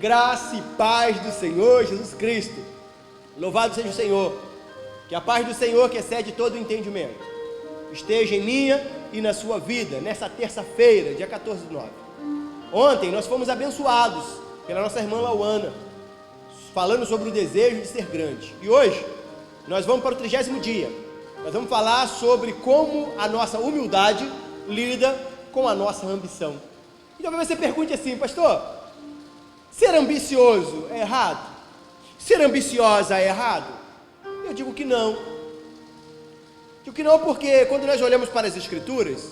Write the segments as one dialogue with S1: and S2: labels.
S1: Graça e paz do Senhor Jesus Cristo. Louvado seja o Senhor. Que a paz do Senhor, que excede todo o entendimento, esteja em minha e na sua vida, nessa terça-feira, dia 14/9. Ontem nós fomos abençoados pela nossa irmã Lauana, falando sobre o desejo de ser grande. E hoje nós vamos para o 30º dia. Nós vamos falar sobre como a nossa humildade lida com a nossa ambição. E talvez você pergunte assim: pastor, ser ambicioso é errado? Ser ambiciosa é errado? Eu digo que não. Digo que não porque quando nós olhamos para as Escrituras,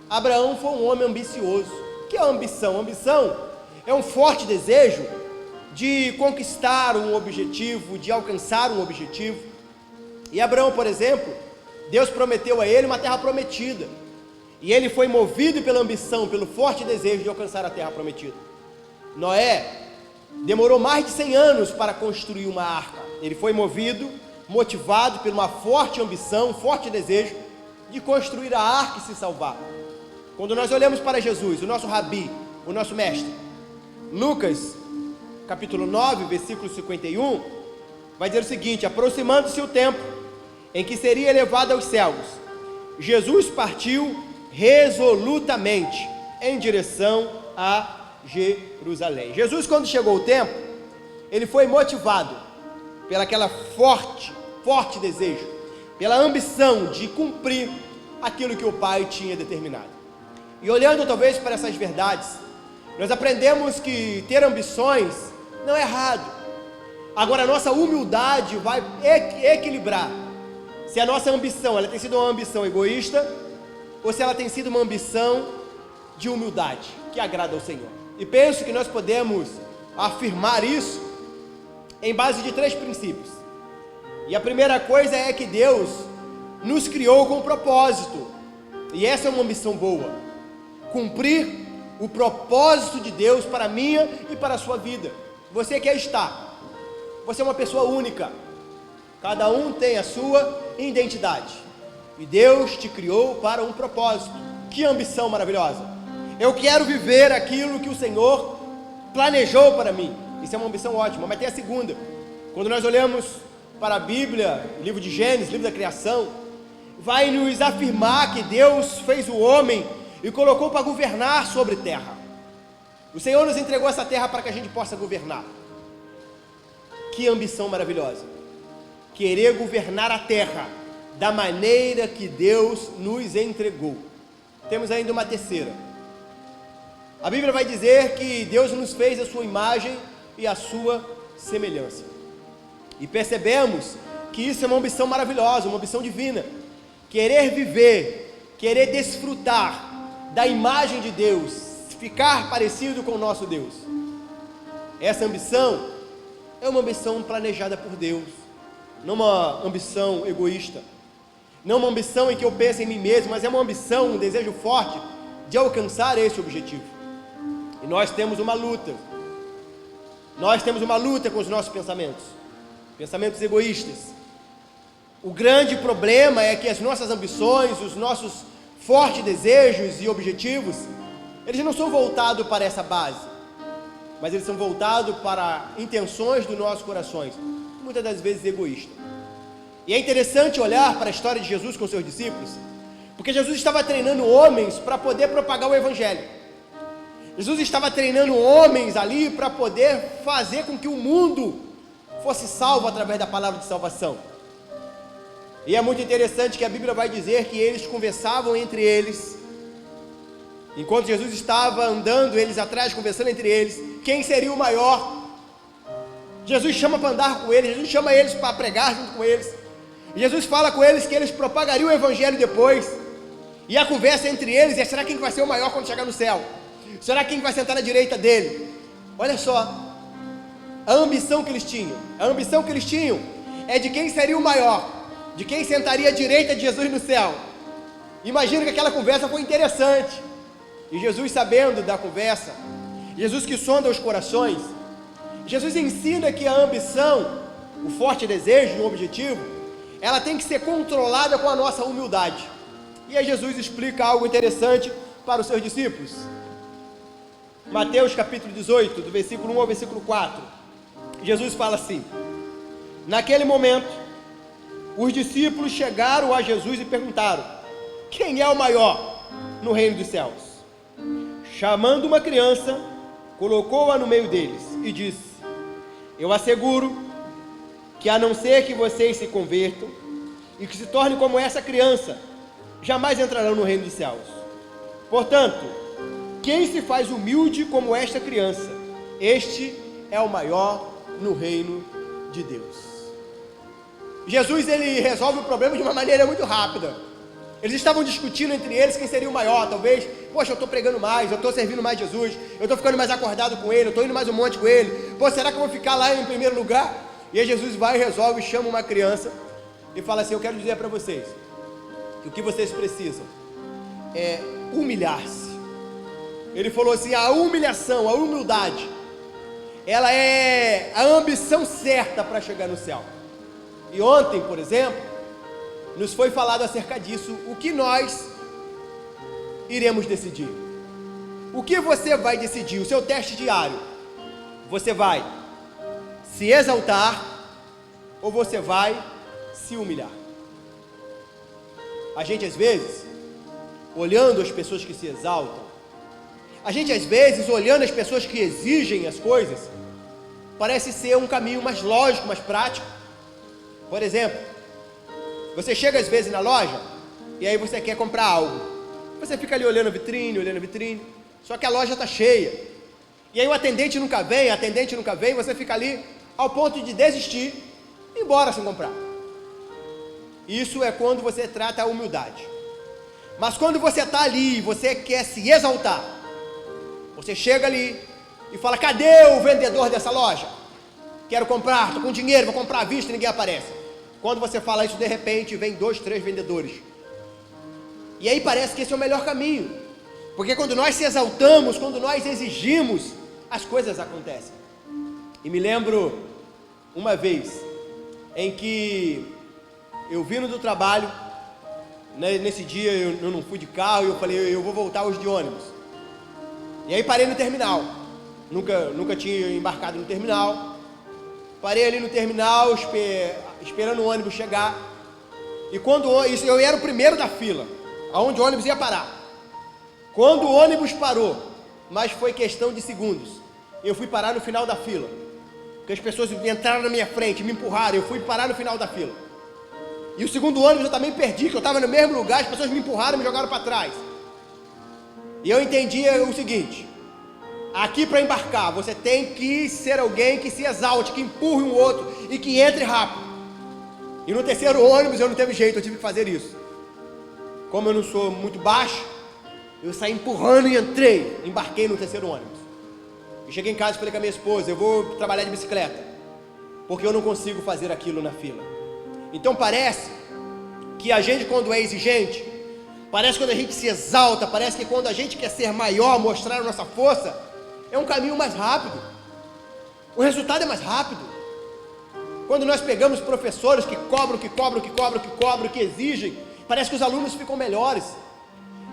S1: Abraão foi um homem ambicioso. O que é ambição? Ambição é um forte desejo de conquistar um objetivo, de alcançar um objetivo. E Abraão, por exemplo, Deus prometeu a ele uma terra prometida. E ele foi movido pela ambição, pelo forte desejo de alcançar a terra prometida. Noé demorou mais de 100 anos para construir uma arca. Ele foi motivado por uma forte ambição, um forte desejo de construir a arca e se salvar. Quando nós olhamos para Jesus, o nosso rabi, o nosso mestre, Lucas, capítulo 9, versículo 51, vai dizer o seguinte: aproximando-se o tempo em que seria elevado aos céus, Jesus partiu resolutamente em direção a Jerusalém. Jesus, quando chegou o tempo, ele foi motivado pelaquela forte desejo, pela ambição de cumprir aquilo que o Pai tinha determinado. E olhando talvez para essas verdades, nós aprendemos que ter ambições não é errado. Agora a nossa humildade vai equilibrar se a nossa ambição ela tem sido uma ambição egoísta ou se ela tem sido uma ambição de humildade que agrada ao Senhor. E penso que nós podemos afirmar isso em base de 3 princípios. E a primeira coisa é que Deus nos criou com um propósito, e essa é uma ambição boa: cumprir o propósito de Deus para a minha e para a sua vida. Você quer estar, você é uma pessoa única, cada um tem a sua identidade, e Deus te criou para um propósito. Que ambição maravilhosa! Eu quero viver aquilo que o Senhor planejou para mim. Isso é uma ambição ótima. Mas tem a segunda. Quando nós olhamos para a Bíblia, livro de Gênesis, livro da criação, vai nos afirmar que Deus fez o homem e colocou para governar sobre a terra. O Senhor nos entregou essa terra para que a gente possa governar. Que ambição maravilhosa! Querer governar a terra da maneira que Deus nos entregou. Temos ainda uma terceira. A Bíblia vai dizer que Deus nos fez a sua imagem e a sua semelhança. E percebemos que isso é uma ambição maravilhosa, uma ambição divina. Querer viver, querer desfrutar da imagem de Deus, ficar parecido com o nosso Deus. Essa ambição é uma ambição planejada por Deus, não uma ambição egoísta, não uma ambição em que eu penso em mim mesmo, mas é uma ambição, um desejo forte de alcançar esse objetivo. E nós temos uma luta com os nossos pensamentos egoístas. O grande problema é que as nossas ambições, os nossos fortes desejos e objetivos, eles não são voltados para essa base, mas eles são voltados para intenções dos nossos corações, muitas das vezes egoístas. E é interessante olhar para a história de Jesus com seus discípulos, porque Jesus estava treinando homens para poder propagar o Evangelho. Jesus estava treinando homens ali para poder fazer com que o mundo fosse salvo através da palavra de salvação. E é muito interessante que a Bíblia vai dizer que eles conversavam entre eles, enquanto Jesus estava andando, eles atrás conversando entre eles, quem seria o maior. Jesus chama para andar com eles, Jesus chama eles para pregar junto com eles, Jesus fala com eles que eles propagariam o Evangelho depois, e a conversa entre eles é: será quem vai ser o maior quando chegar no céu? Será quem vai sentar na direita dele? Olha só, a ambição que eles tinham. A ambição que eles tinham é de quem seria o maior, de quem sentaria à direita de Jesus no céu. Imagina que aquela conversa foi interessante. E Jesus, sabendo da conversa, Jesus que sonda os corações, Jesus ensina que a ambição, o forte desejo, o objetivo, ela tem que ser controlada com a nossa humildade. E aí Jesus explica algo interessante para os seus discípulos. Mateus capítulo 18, do versículo 1 ao versículo 4. Jesus fala assim: naquele momento, os discípulos chegaram a Jesus e perguntaram: quem é o maior no reino dos céus? Chamando uma criança, colocou-a no meio deles e disse: eu asseguro que, a não ser que vocês se convertam e que se tornem como essa criança, jamais entrarão no reino dos céus. Portanto, quem se faz humilde como esta criança, este é o maior no reino de Deus. Jesus, ele resolve o problema de uma maneira muito rápida. Eles estavam discutindo entre eles quem seria o maior. Talvez, poxa, eu estou pregando mais, eu estou servindo mais Jesus, eu estou ficando mais acordado com ele, eu estou indo mais um monte com ele. Pô, será que eu vou ficar lá em primeiro lugar? E aí Jesus vai e resolve, chama uma criança e fala assim: eu quero dizer para vocês que o que vocês precisam é humilhar-se. Ele falou assim: a humilhação, a humildade, ela é a ambição certa para chegar no céu. E ontem, por exemplo, nos foi falado acerca disso, o que nós iremos decidir. O que você vai decidir? O seu teste diário. Você vai se exaltar ou você vai se humilhar? A gente às vezes, olhando as pessoas que se exaltam, a gente às vezes, olhando as pessoas que exigem as coisas, parece ser um caminho mais lógico, mais prático. Por exemplo, você chega às vezes na loja e aí você quer comprar algo. Você fica ali olhando a vitrine, só que a loja está cheia. E aí o atendente nunca vem, você fica ali ao ponto de desistir e ir embora sem comprar. Isso é quando você trata a humildade. Mas quando você está ali e você quer se exaltar, você chega ali e fala: cadê o vendedor dessa loja? Quero comprar, estou com dinheiro, vou comprar à vista e ninguém aparece. Quando você fala isso, de repente vem 2, 3 vendedores. E aí parece que esse é o melhor caminho. Porque quando nós se exaltamos, quando nós exigimos, as coisas acontecem. E me lembro uma vez em que eu vindo do trabalho, né, nesse dia eu não fui de carro, e eu falei: eu vou voltar hoje de ônibus. E aí parei no terminal. Nunca tinha embarcado no terminal. Parei ali no terminal, esperando o ônibus chegar. E quando eu era o primeiro da fila, aonde o ônibus ia parar. Quando o ônibus parou, mas foi questão de segundos, eu fui parar no final da fila. Porque as pessoas entraram na minha frente, me empurraram, eu fui parar no final da fila. E o segundo ônibus eu também perdi, que eu estava no mesmo lugar, as pessoas me empurraram e me jogaram para trás. E eu entendi o seguinte: aqui para embarcar, você tem que ser alguém que se exalte, que empurre um outro e que entre rápido. E no terceiro ônibus eu não teve jeito, eu tive que fazer isso. Como eu não sou muito baixo, eu saí empurrando e embarquei no terceiro ônibus. E cheguei em casa e falei com a minha esposa: eu vou trabalhar de bicicleta, porque eu não consigo fazer aquilo na fila. Então parece que a gente, quando é exigente, parece que quando a gente se exalta, parece que quando a gente quer ser maior, mostrar a nossa força, é um caminho mais rápido. O resultado é mais rápido. Quando nós pegamos professores que cobram, que exigem, parece que os alunos ficam melhores.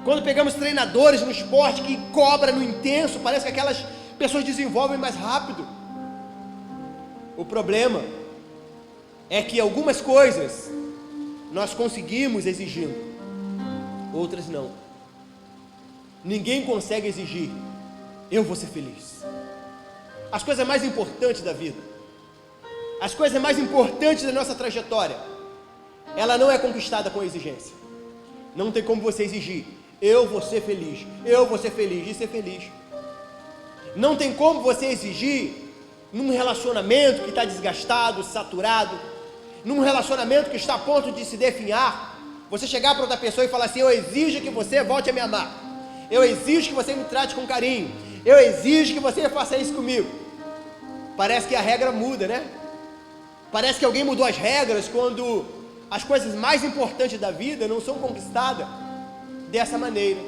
S1: Quando pegamos treinadores no esporte que cobram no intenso, parece que aquelas pessoas desenvolvem mais rápido. O problema é que algumas coisas nós conseguimos exigindo, outras não. Ninguém consegue exigir: eu vou ser feliz. As coisas mais importantes da vida, as coisas mais importantes da nossa trajetória, ela não é conquistada com exigência. Não tem como você exigir: eu vou ser feliz, e ser feliz. Não tem como você exigir num relacionamento que está desgastado, saturado, num relacionamento que está a ponto de se definhar, você chegar para outra pessoa e falar assim: eu exijo que você volte a me amar, eu exijo que você me trate com carinho, eu exijo que você faça isso comigo. Parece que a regra muda, né? Parece que alguém mudou as regras quando as coisas mais importantes da vida não são conquistadas dessa maneira.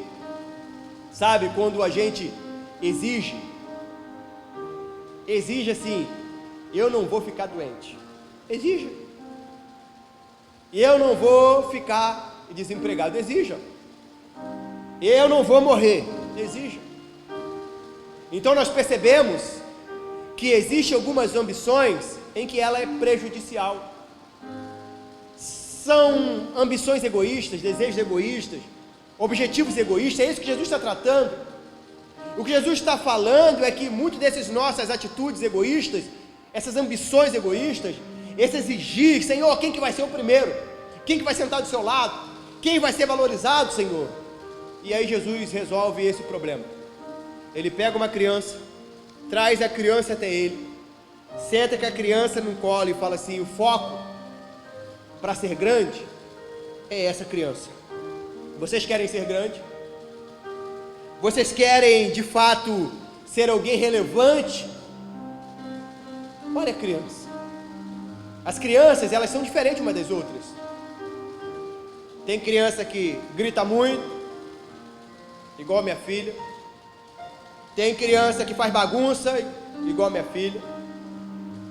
S1: Sabe, quando a gente exige assim: eu não vou ficar doente, exija. Eu não vou ficar desempregado, exija. Eu não vou morrer, exija. Então nós percebemos que existem algumas ambições em que ela é prejudicial. São ambições egoístas, desejos egoístas, objetivos egoístas, é isso que Jesus está tratando. O que Jesus está falando é que muitas dessas nossas atitudes egoístas, essas ambições egoístas, esse exigir, Senhor, quem que vai ser o primeiro? Quem que vai sentar do seu lado? Quem vai ser valorizado, Senhor? E aí Jesus resolve esse problema. Ele pega uma criança, traz a criança até ele, senta com a criança no colo e fala assim: o foco para ser grande é essa criança. Vocês querem ser grande? Vocês querem de fato ser alguém relevante? Olha a criança. As crianças, elas são diferentes umas das outras. Tem criança que grita muito, igual a minha filha. Tem criança que faz bagunça, igual a minha filha.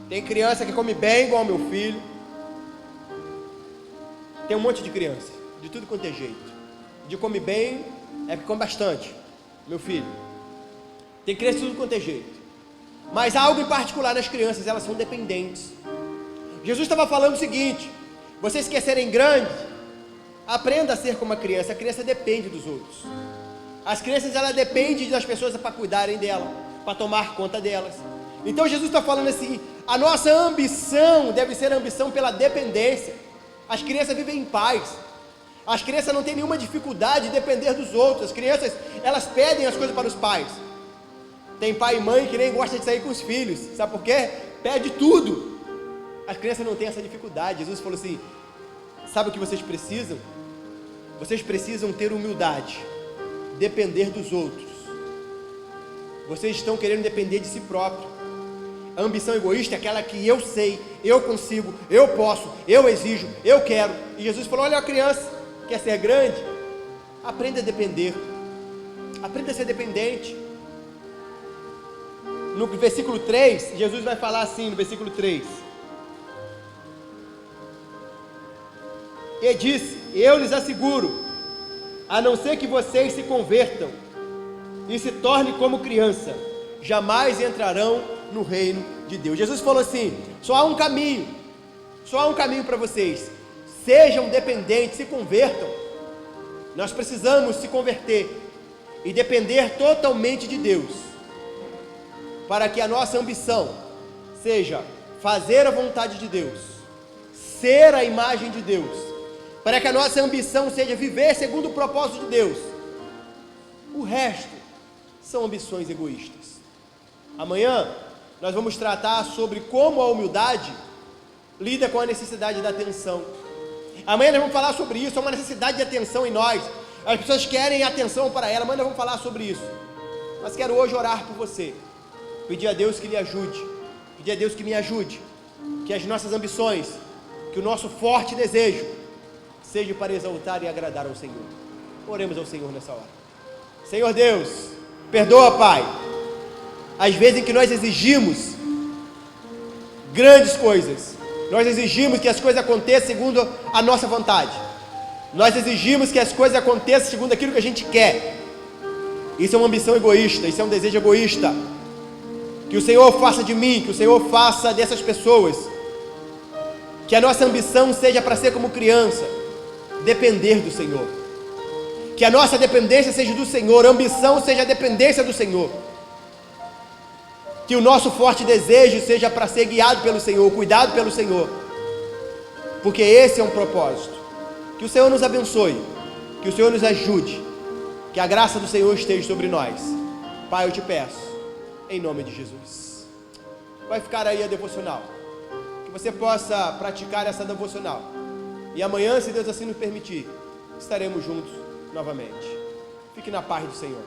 S1: Tem criança que come bem, igual ao meu filho. Tem um monte de criança, de tudo quanto é jeito. De come bem, é porque come bastante, meu filho. Tem criança de tudo quanto é jeito. Mas há algo em particular nas crianças, elas são dependentes. Jesus estava falando o seguinte: vocês querem serem grandes? Aprenda a ser como a criança depende dos outros. As crianças, elas dependem das pessoas para cuidarem dela, para tomar conta delas. Então Jesus está falando assim: a nossa ambição deve ser a ambição pela dependência. As crianças vivem em paz. As crianças não têm nenhuma dificuldade de depender dos outros. As crianças, elas pedem as coisas para os pais. Tem pai e mãe que nem gosta de sair com os filhos, sabe por quê? Pede tudo. As crianças não têm essa dificuldade. Jesus falou assim: sabe o que vocês precisam? Vocês precisam ter humildade, depender dos outros. Vocês estão querendo depender de si próprio. A ambição egoísta é aquela que eu sei, eu consigo, eu posso, eu exijo, eu quero. E Jesus falou: olha a criança, quer ser grande? Aprenda a depender. Aprenda a ser dependente. No versículo 3, Jesus vai falar assim, no versículo 3. E disse: eu lhes asseguro, a não ser que vocês se convertam e se tornem como criança, jamais entrarão no reino de Deus. Jesus falou assim: só há um caminho para vocês: sejam dependentes, se convertam. Nós precisamos se converter e depender totalmente de Deus, para que a nossa ambição seja fazer a vontade de Deus, ser a imagem de Deus, para que a nossa ambição seja viver segundo o propósito de Deus. O resto são ambições egoístas. Amanhã nós vamos tratar sobre como a humildade lida com a necessidade da atenção. Amanhã nós vamos falar sobre isso, há uma necessidade de atenção em nós. As pessoas querem atenção para ela, amanhã nós vamos falar sobre isso. Mas quero hoje orar por você, pedir a Deus que lhe ajude, pedir a Deus que me ajude, que as nossas ambições, que o nosso forte desejo seja para exaltar e agradar ao Senhor. Oremos ao Senhor nessa hora. Senhor Deus, perdoa, Pai, as vezes em que nós exigimos grandes coisas, nós exigimos que as coisas aconteçam segundo a nossa vontade, nós exigimos que as coisas aconteçam segundo aquilo que a gente quer. Isso é uma ambição egoísta, isso é um desejo egoísta. Que o Senhor faça de mim, que o Senhor faça dessas pessoas, que a nossa ambição seja para ser como criança, depender do Senhor, que a nossa dependência seja do Senhor, a ambição seja a dependência do Senhor, que o nosso forte desejo seja para ser guiado pelo Senhor, cuidado pelo Senhor, porque esse é um propósito. Que o Senhor nos abençoe, que o Senhor nos ajude, que a graça do Senhor esteja sobre nós. Pai, eu te peço, em nome de Jesus. Vai ficar aí a devocional, que você possa praticar essa devocional, e amanhã, se Deus assim nos permitir, estaremos juntos novamente. Fique na paz do Senhor.